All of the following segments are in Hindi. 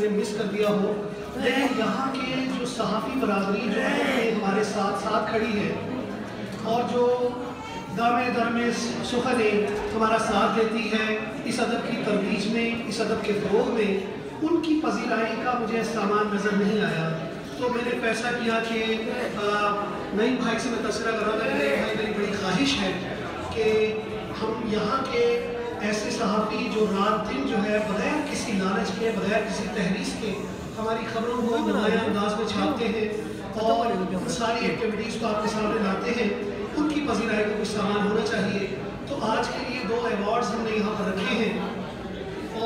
मिस कर दिया हो, लेकिन यहाँ के जो सहाफ़ी बरादरी जो है हमारे साथ साथ खड़ी है और जो दामे दरमे सुखद हमारा साथ देती है इस अदब की तरवीज में, इस अदब के फ़रोग़ में, उनकी पजीराई का मुझे सामान नज़र नहीं आया। तो मैंने फैसला किया कि नईम भाई से मैं तस्करा कर रहा था कि नईम भाई मेरी बड़ी ख्वाहिश है कि हम यहाँ के ऐसे सहाफ़ी जो रात दिन जो है बगैर किसी लालच के, बगैर किसी तहरीस के हमारी खबरों को नुमाया अंदाज में छापते हैं और सारी एक्टिविटीज़ को आपके सामने लाते हैं, उनकी पजीराई का कुछ सामान होना चाहिए। तो आज के लिए 2 अवार्ड्स हमने यहाँ पर रखे हैं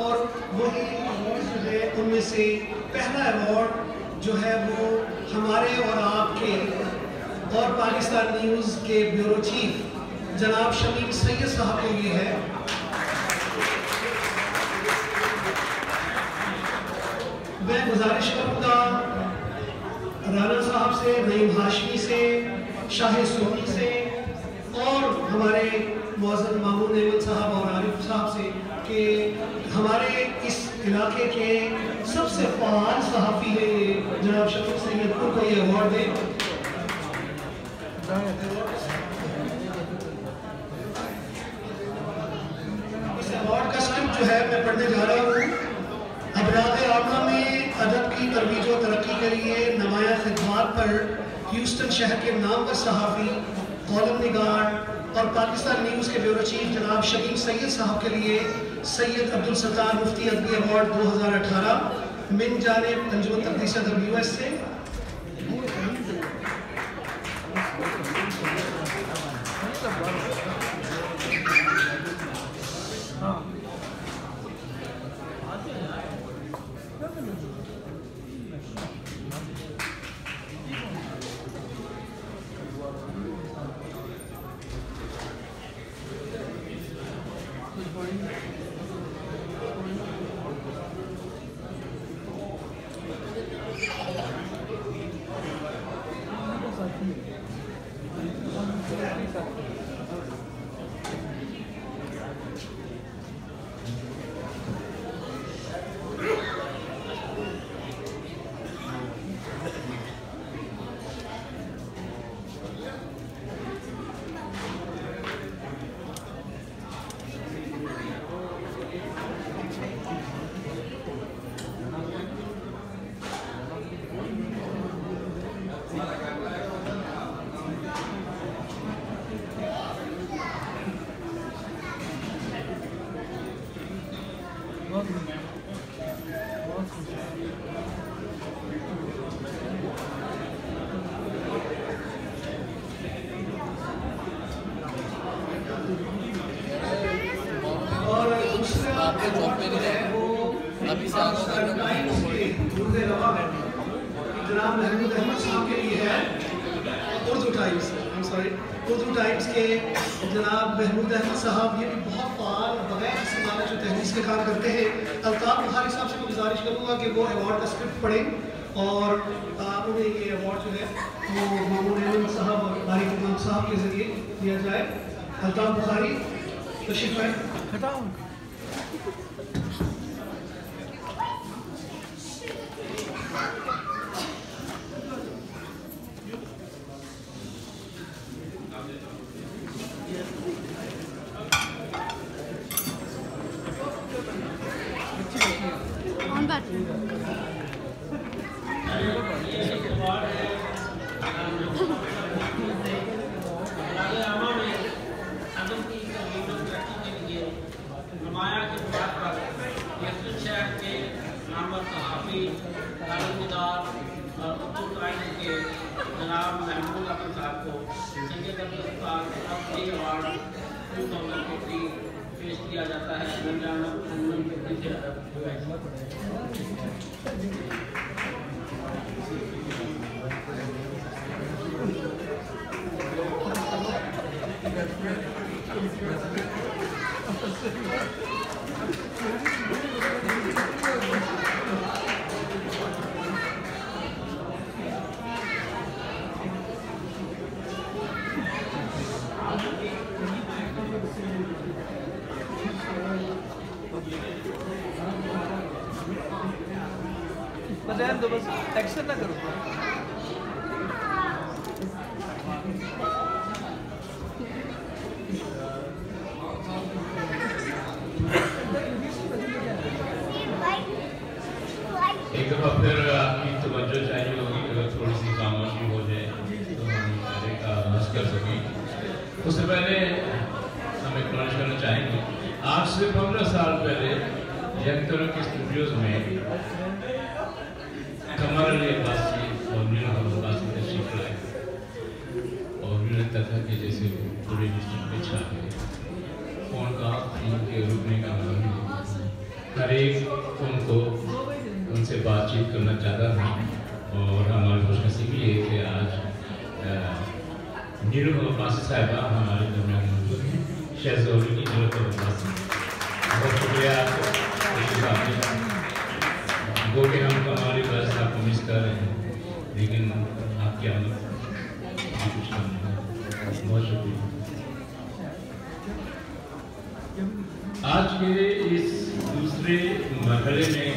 और वही अवार्ड जो है उनमें से पहला अवार्ड जो है वो हमारे और आपके और पाकिस्तान न्यूज़ के ब्यूरो चीफ जनाब शमीम सैयद साहब के लिए है। मैं गुजारिश करूँगा राना साहब से, नईम हाशमी से, शाह सोनी से और हमारे मौज़न मामून अहमद साहब और आरिफ साहब से कि हमारे इस इलाके के सबसे फ़ाल सहाफ़ी है ये जनाब शमीम सैयद को ये अवार्ड दें। इस अवार्ड का स्क्रिप्ट जो है मैं पढ़ने जा रहा हूँ। अबराद आमा में अदब की तरवीज और तरक्की के लिए नुमाया खिदमात पर ह्यूस्टन शहर के नामवर सहाफ़ी, कॉलम निगार और पाकिस्तान न्यूज़ के ब्यूरो चीफ जनाब शमीम सैयद साहब के लिए सैयद अब्दुल सत्तार मुफ्ती अदबी अवार्ड 2018 मिन जानिब अंजुमन तक़दीस अदब US से। जनाब महमूद अहमद साहब के लिए है उर्दू टाइम्स के जनाब महमूद अहमद साहब, ये भी बहुत फ़ाल बगैर किसी लालच और तहरीस के काम करते हैं। अल्ताफ़ बुखारी साहब से मैं गुजारिश करूँगा कि वो अवार्ड का स्क्रिप्ट पढ़ें और उन्हें ये अवार्ड जो है वो मामून अहमद साहब और बारिक इमाम साहब के ज़रिए दिया जाए। अल्ताफ़ बुखारी तशरीफ़ लाएं। जनाब महमूद अहमद साहब को सैयद अब्दुल सत्तार अवार्ड 2023 पेश किया जाता है। बस रहने दो, बस एक्शन ना करो। एक दफ़ा फिर आपकी तवज्जो चाहिए होगी, अगर थोड़ी सी खामोशी हो जाए तो हम कार्य का आगाज़ कर सकें। उससे पहले हम एक्नॉलेज करना चाहेंगे, आज से 15 साल पहले यंगतरा के स्टूडियोज़ में कमर अली अब्बासी और मीर अब्बासी तशरीफ लाए और उन्होंने लगता था कि जैसे पूरे डिस्ट्रिक्ट पे छा गए। फ़ोन का उनके रुकने का नाम नहीं, हर एक उनको उनसे बातचीत करना चाहता था। और हमारी खुशनसीबी है कि आज नीरू अब्बासी साहिबा हमारे दरमियान मौजूद हैं। शहज़ोरी की नीरू अब्बासी, बहुत शुक्रिया आपको। वो कि हम हमारी बस आपको मिस कर रहे हैं, लेकिन आपकी आमद कुछ कम नहीं। बहुत शुक्रिया। आज के इस दूसरे मरहले में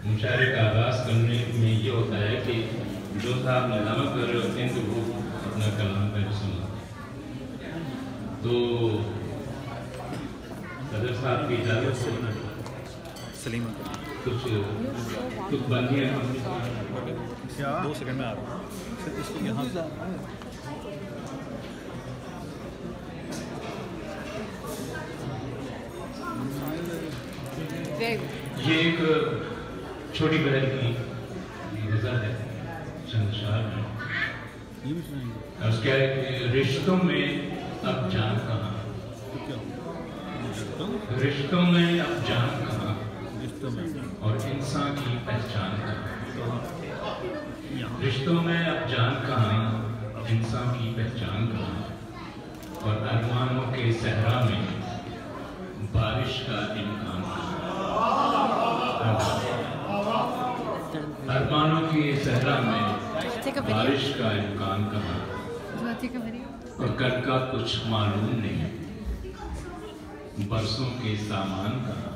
मुशायरे का आगाज़ करने में ये होता है कि जो साहब निज़ामत कर रहे होते हैं तो वो अपना कलाम पर सुनाते हैं। तो सदर साहब की इजाज़त से सलीम कुछ बंदियाँ 2 सेकंड में आ रहा हूँ। इसको यहाँ ये एक छोटी बहन की गज़ल है, चंद शार में। उसके रिश्तों में अब जान कहाँ, रिश्तों में अब जान कहाँ, और इंसान की पहचान कहाँ। रिश्तों में अब जान कहाँ, इंसान की पहचान कहाँ, और अरमानों के सहरा में बारिश का इम्कान कहाँ। अरमानों के सहरा में बारिश का इम्कान कहाँ, और कल का कुछ मालूम नहीं, बरसों के सामान कहाँ।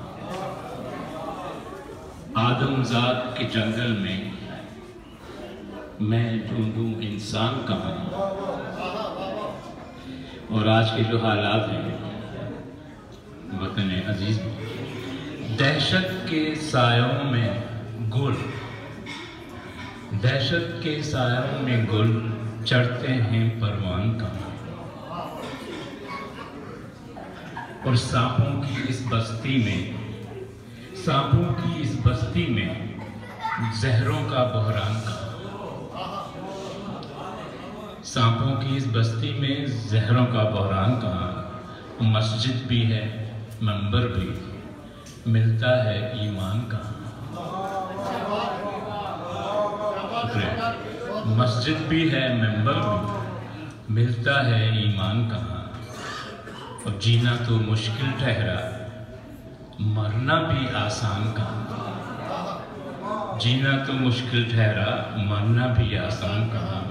आदमजाद के जंगल में मैं ढूंढूं इंसान कहाँ। और आज के जो हालात हैं वतन अजीज में, दहशत के सायों में गुल, दहशत के सायों में गुल चढ़ते हैं परवान कहाँ। और सांपों की इस बस्ती में, सांपों की इस बस्ती में जहरों का बहरान कहाँ। सांपों की इस बस्ती में जहरों का बहरान कहाँ। मस्जिद भी है मंबर भी, मिलता है ईमान कहाँ। मस्जिद भी है मंबर भी, मिलता है ईमान कहाँ। और जीना तो मुश्किल ठहरा, मरना भी आसान कहाँ। जीना तो मुश्किल ठहरा, मरना भी आसान कहाँ।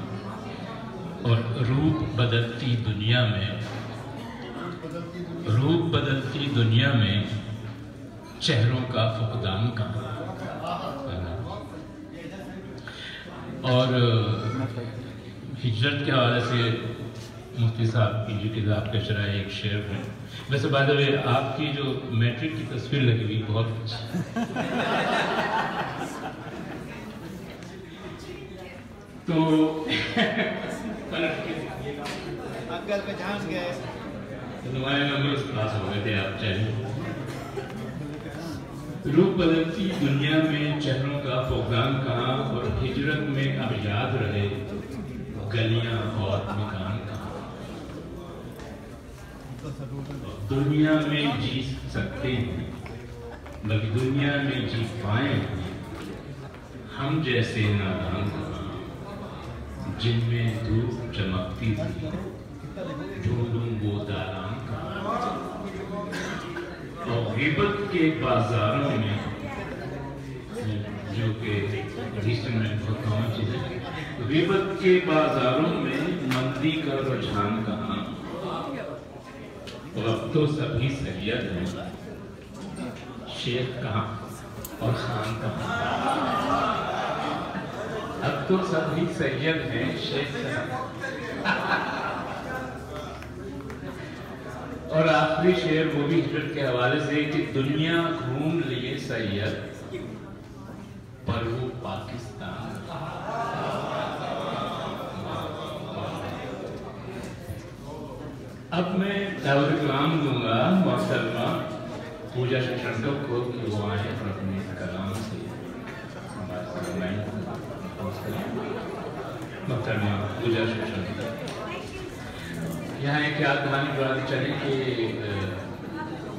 और रूप बदलती दुनिया में, रूप बदलती दुनिया में चेहरों का फुकदान कहाँ। और हिजरत के हवाले से मुफ्ती साहब की जो किताब का शराह एक शेर है। वैसे बात है, आपकी जो मैट्रिक की तस्वीर लगी हुई बहुत अच्छी। तो अंकल पे झांस गए, तुम्हारे नंबर पास हो गए थे आप। चाहे रूप बदलती दुनिया में चेहरों का फुकदान कहाँ। और हिजरत में अब याद रहे गलियां और मकान कहाँ। दुनिया में जी सकते हैं, बल्कि दुनिया में जी पाए हम जैसे नादान कहाँ। जिनमें धूप चमकती थी ढूंढूं वो दालान कहाँ। और गिबत के बाजारों में, जो कि में बहुत कॉमन चीज है, गिबत के बाजारों में मंदी का रुझान कहाँ। अब तो सभी सैयद हैं, शेख कहाँ। और खान का अब तो सभी सैयद हैं, शेख साहब। और आखिरी शेर वो भी हिजरत के हवाले से कि दुनिया घूम लिए सैयद पर वो पाकिस्तान। अब मैं दावत कलाम दूंगा मोहतरमा पूजा शिक्षणकर को कि वो आए और अपने कलाम से मोहतरमा पूजा शिक्षणकर यहाँ एक याद कहानी बताते चले कि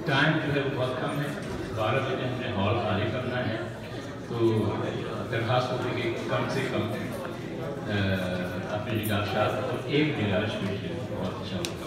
टाइम जो है वो बहुत कम है, 12 बजे हमने हॉल खाली करना है, तो दरखास्त होती कि कम से कम अपनी निगाहशात और एक निगाह पेश बहुत अच्छा होगा।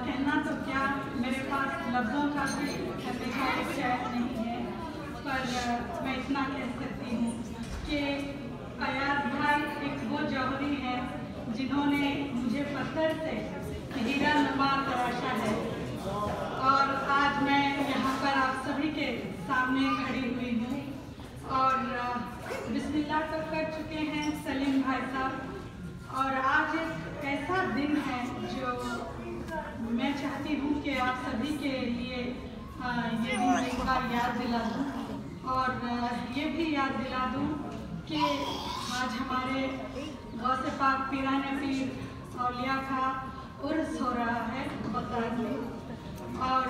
कहना तो क्या, मेरे पास लफ्ज़ों का भी शहर नहीं है, पर मैं इतना कह सकती हूँ कि अयाज भाई एक वो जौहरी है जिन्होंने मुझे पत्थर से हीरा नुमा तराशा है। और आज मैं यहाँ पर आप सभी के सामने खड़ी हुई हूँ और बिस्मिल्लाह तो कर चुके हैं सलीम भाई साहब, और आज एक ऐसा दिन है जो मैं चाहती हूँ कि आप सभी के लिए ये दिन एक बार याद दिला दूँ, और ये भी याद दिला दूँ कि आज हमारे गौसे पाक पीरान पीर औलिया का उर्स हो रहा है बगदाद में, और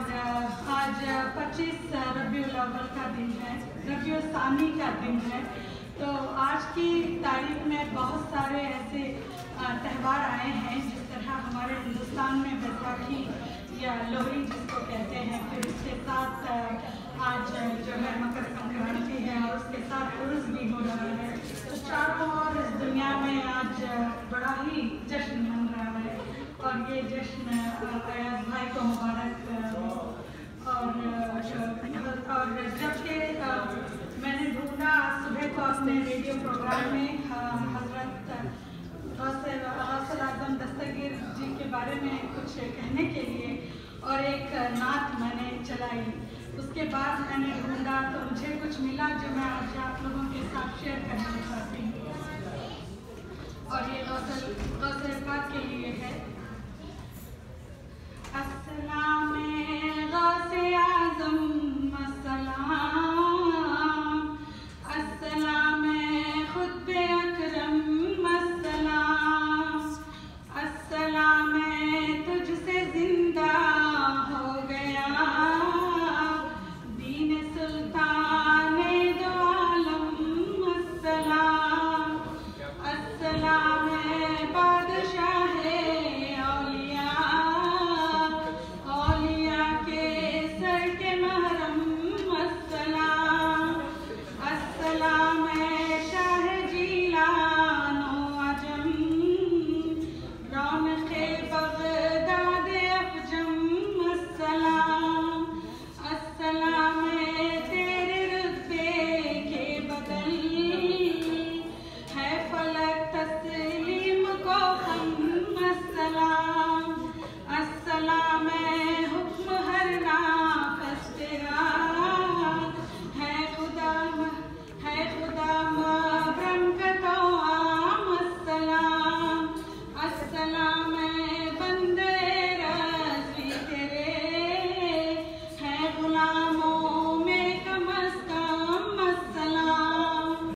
आज 25 रबीउल अव्वल का दिन है, रबीउल सानी का दिन है। तो आज की तारीख में बहुत सारे ऐसे त्यौहार आए हैं, जिस तरह हमारे हिंदुस्तान में बैसाखी या लोहड़ी जिसको कहते हैं, फिर इसके साथ आज जो है मकर संक्रांति है और उसके साथ उर्स भी हो रहा है। तो चारों ओर इस दुनिया में आज बड़ा ही जश्न मन रहा है, और ये जश्न अयाज भाई को मुबारक। और जबकि मैंने ढूंढा सुबह को अपने रेडियो प्रोग्राम में हजरत आज़म दस्तगीर जी के बारे में कुछ कहने के लिए, और एक नात मैंने चलाई। उसके बाद मैंने ढूंढा तो मुझे कुछ मिला जो मैं आज आप लोग